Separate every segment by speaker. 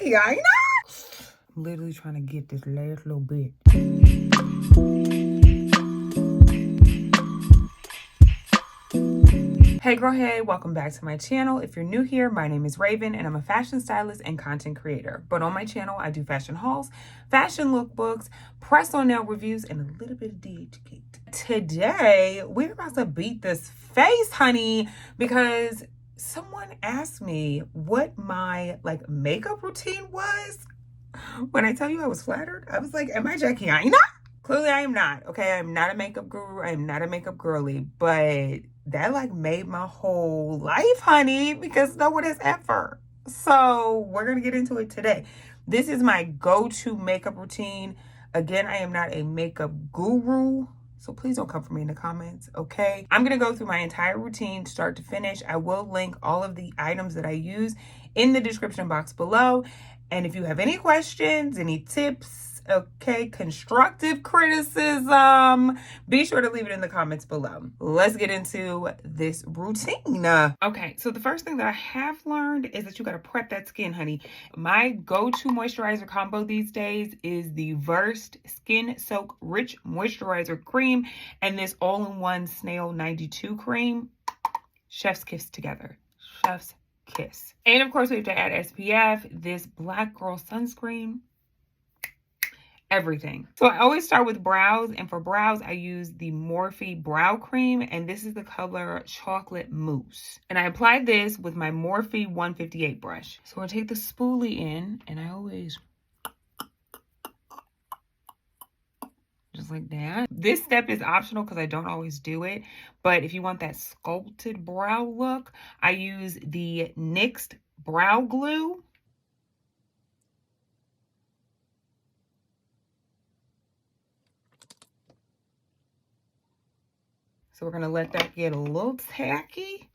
Speaker 1: Jackie, I know. I'm literally trying to get this last little bit. Hey girl, hey, welcome back to my channel. If you're new here, my name is Raven and I'm a fashion stylist and content creator. But on my channel, I do fashion hauls, fashion lookbooks, press on nail reviews, and a little bit of DHgate. Today, we're about to beat this face, honey, because someone asked me what my makeup routine was. When I tell you I was flattered, I was like, am I Jackie Aina? Clearly I am not, okay? I'm not a makeup guru. I am not a makeup girly, but that made my whole life, honey, because no one has ever. So we're going to get into it today. This is my go-to makeup routine. Again, I am not a makeup guru, so please don't come for me in the comments, okay? I'm going to go through my entire routine, start to finish. I will link all of the items that I use in the description box below. And if you have any questions, any tips, okay, constructive criticism, be sure to leave it in the comments below. Let's get into this routine. Okay, so the first thing that I have learned is that you got to prep that skin, honey. My go-to moisturizer combo these days is the Versed Skin Soak Rich Moisturizer Cream and this all-in-one Snail 92 cream. Chef's kiss together. Chef's kiss. And of course, we have to add SPF, this Black Girl sunscreen, everything. So I always start with brows, and for brows I use the Morphe brow cream, and this is the color Chocolate Mousse. And I applied this with my Morphe 158 brush. So I take the spoolie in, and I always just like that. This step is optional because I don't always do it, but if you want that sculpted brow look, I use the NYX brow glue. So we're going to let that get a little tacky.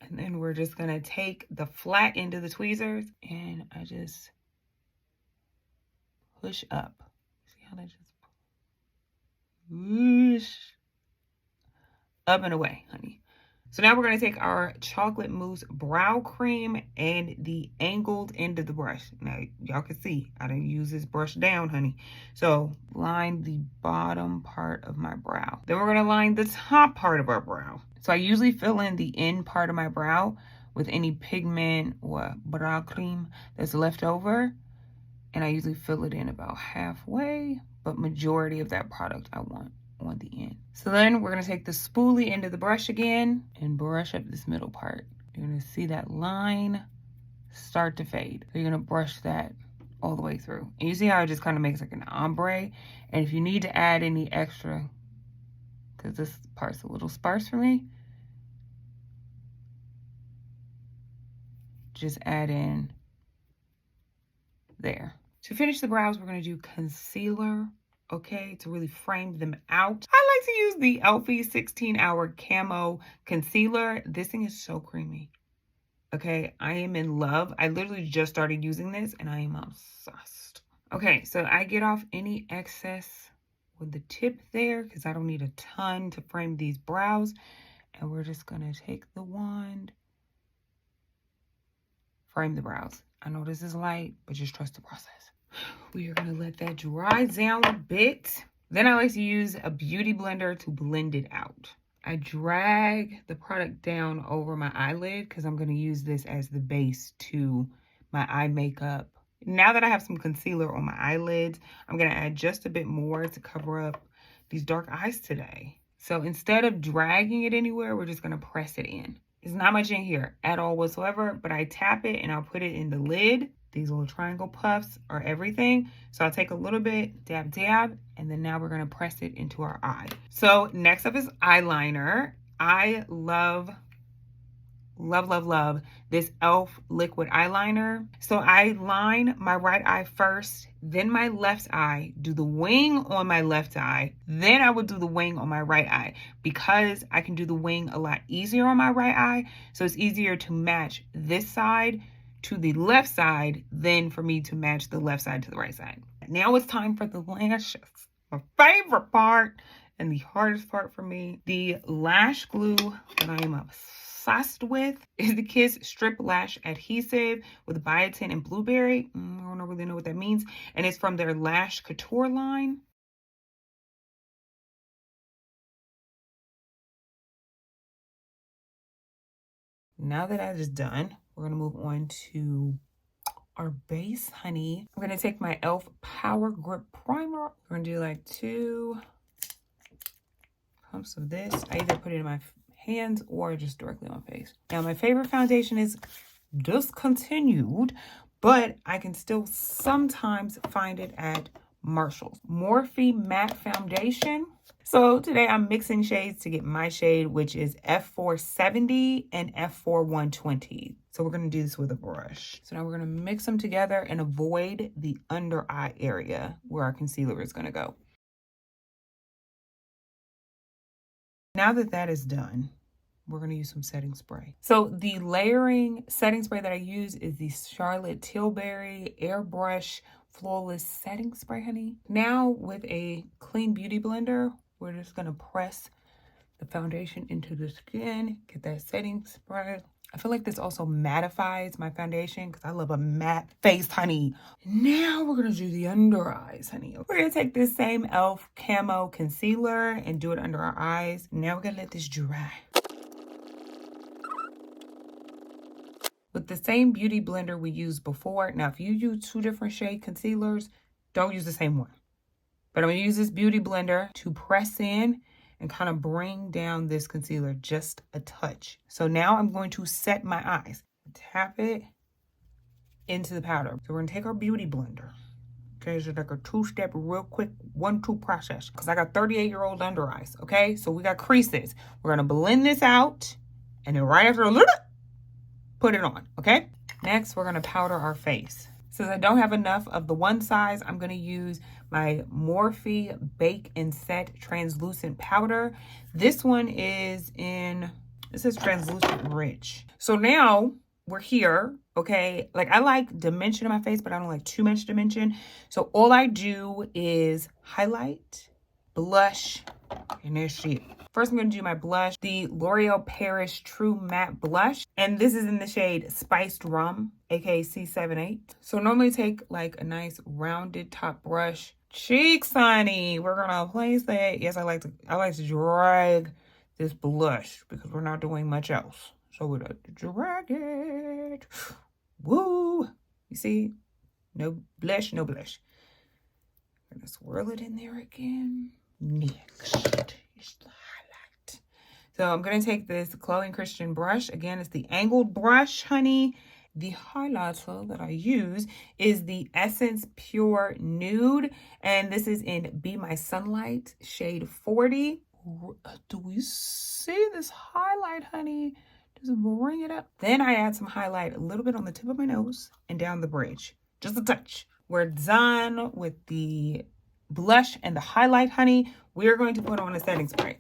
Speaker 1: And then we're just going to take the flat end of the tweezers and I just push up. See how that just whoosh up and away, honey. So now we're going to take our Chocolate Mousse brow cream and the angled end of the brush. Now, y'all can see I didn't use this brush down, honey. So line the bottom part of my brow. Then we're going to line the top part of our brow. So I usually fill in the end part of my brow with any pigment or brow cream that's left over. And I usually fill it in about halfway, but majority of that product I want on the end. So then we're going to take the spoolie end of the brush again and brush up this middle part. You're going to see that line start to fade. So you're going to brush that all the way through. And you see how it just kind of makes like an ombre. And if you need to add any extra, because this part's a little sparse for me, just add in there. To finish the brows, we're going to do concealer, okay, to really frame them out. I like to use the Elfie 16-Hour Camo Concealer. This thing is so creamy, okay? I am in love. I literally just started using this, and I am obsessed. Okay, so I get off any excess with the tip there, because I don't need a ton to frame these brows. And we're just going to take the wand, frame the brows. I know this is light, but just trust the process. We are going to let that dry down a bit. Then I like to use a beauty blender to blend it out. I drag the product down over my eyelid because I'm going to use this as the base to my eye makeup. Now that I have some concealer on my eyelids, I'm going to add just a bit more to cover up these dark eyes today. So instead of dragging it anywhere, we're just going to press it in. There's not much in here at all whatsoever, but I tap it and I'll put it in the lid. These little triangle puffs are everything. So I'll take a little bit, dab, dab, and then now we're going to press it into our eye. So next up is eyeliner. I love this e.l.f. liquid eyeliner. So I line my right eye first, then my left eye, do the wing on my left eye, then I would do the wing on my right eye because I can do the wing a lot easier on my right eye. So it's easier to match this side to the left side than for me to match the left side to the right side. Now it's time for the lashes, my favorite part and the hardest part for me. The lash glue that I am obsessed obsessed with is the Kiss Strip Lash Adhesive with biotin and blueberry. I don't really know what that means. And it's from their Lash Couture line. Now that that is done, we're going to move on to our base, honey. I'm going to take my e.l.f. Power Grip Primer. We're going to do like 2 pumps of this. I either put it in my hands or just directly on my face. Now, my favorite foundation is discontinued, but I can still sometimes find it at Marshall's. Morphe Matte Foundation. So today I'm mixing shades to get my shade, which is F470 and F4120. So we're going to do this with a brush. So now we're going to mix them together and avoid the under eye area where our concealer is going to go. Now that that is done, we're going to use some setting spray. So the layering setting spray that I use is the Charlotte Tilbury Airbrush Flawless Setting Spray, honey. Now with a clean beauty blender, we're just going to press the foundation into the skin, get that setting spray. I feel like this also mattifies my foundation because I love a matte face, honey. Now we're going to do the under eyes, honey. We're going to take this same e.l.f. Camo Concealer and do it under our eyes. Now we're going to let this dry. With the same beauty blender we used before. Now, if you use 2 different shade concealers, don't use the same one. But I'm going to use this beauty blender to press in and kind of bring down this concealer just a touch. So now I'm going to set my eyes. Tap it into the powder. So we're going to take our beauty blender. Okay, it's just like a 2-step, real quick 1-2 process. Because I got 38-year-old under eyes, okay? So we got creases. We're going to blend this out. And then right after a little, put it on, okay? Next, we're going to powder our face. Since I don't have enough of the one size, I'm going to use my Morphe Bake and Set Translucent Powder. This one is in, this is Translucent Rich. So now we're here, okay? Like I like dimension in my face, but I don't like too much dimension. So all I do is highlight, blush, and that's it. First, I'm going to do my blush, the L'Oreal Paris True Matte Blush. And this is in the shade Spiced Rum, aka C78. So normally take like a nice rounded top brush. Cheeks, honey. We're going to place that. Yes, I like to drag this blush because we're not doing much else. So we're going to drag it. Woo! You see? No blush, no blush. I'm going to swirl it in there again. Next is the highlight. So I'm going to take this Chloe and Christian brush. Again, it's the angled brush, honey. The highlighter that I use is the Essence Pure Nude. And this is in Be My Sunlight, shade 40. Do we see this highlight, honey? Just bring it up. Then I add some highlight a little bit on the tip of my nose and down the bridge. Just a touch. We're done with the blush and the highlight, honey. We're going to put on a setting spray.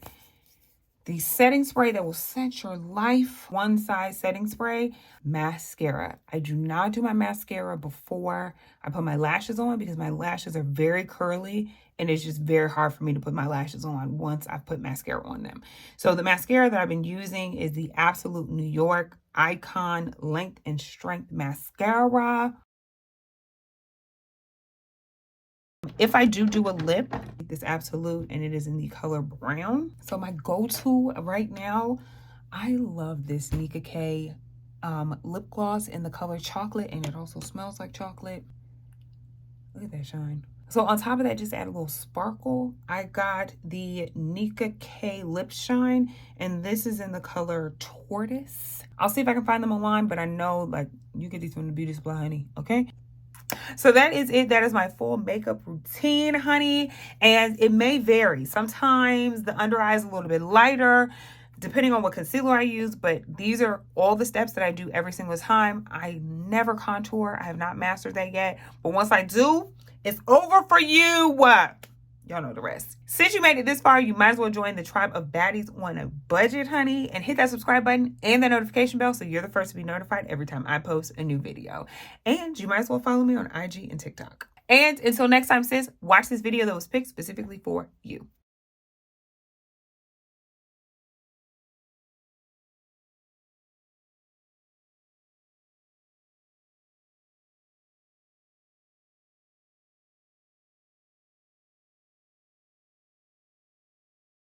Speaker 1: The setting spray that will set your life. One size setting spray. Mascara. I do not do my mascara before I put my lashes on because my lashes are very curly and it's just very hard for me to put my lashes on once I've put mascara on them. So the mascara that I've been using is the Absolute New York Icon Length and Strength Mascara. If I do a lip, this Absolute, and it is in the color brown. So my go-to right now, I love this Nika K lip gloss in the color chocolate, and it also smells like chocolate. Look at that shine. So on top of that, just add a little sparkle. I got the Nika K Lip Shine, and this is in the color Tortoise. I'll see if I can find them online, but I know like you get these from the beauty supply, honey, okay? So that is it. That is my full makeup routine, honey. And it may vary. Sometimes the under eye is a little bit lighter, depending on what concealer I use. But these are all the steps that I do every single time. I never contour. I have not mastered that yet. But once I do, it's over for you. Y'all know the rest. Since you made it this far, you might as well join the tribe of baddies on a budget, honey. And hit that subscribe button and the notification bell so you're the first to be notified every time I post a new video. And you might as well follow me on IG and TikTok. And until next time, sis, watch this video that was picked specifically for you.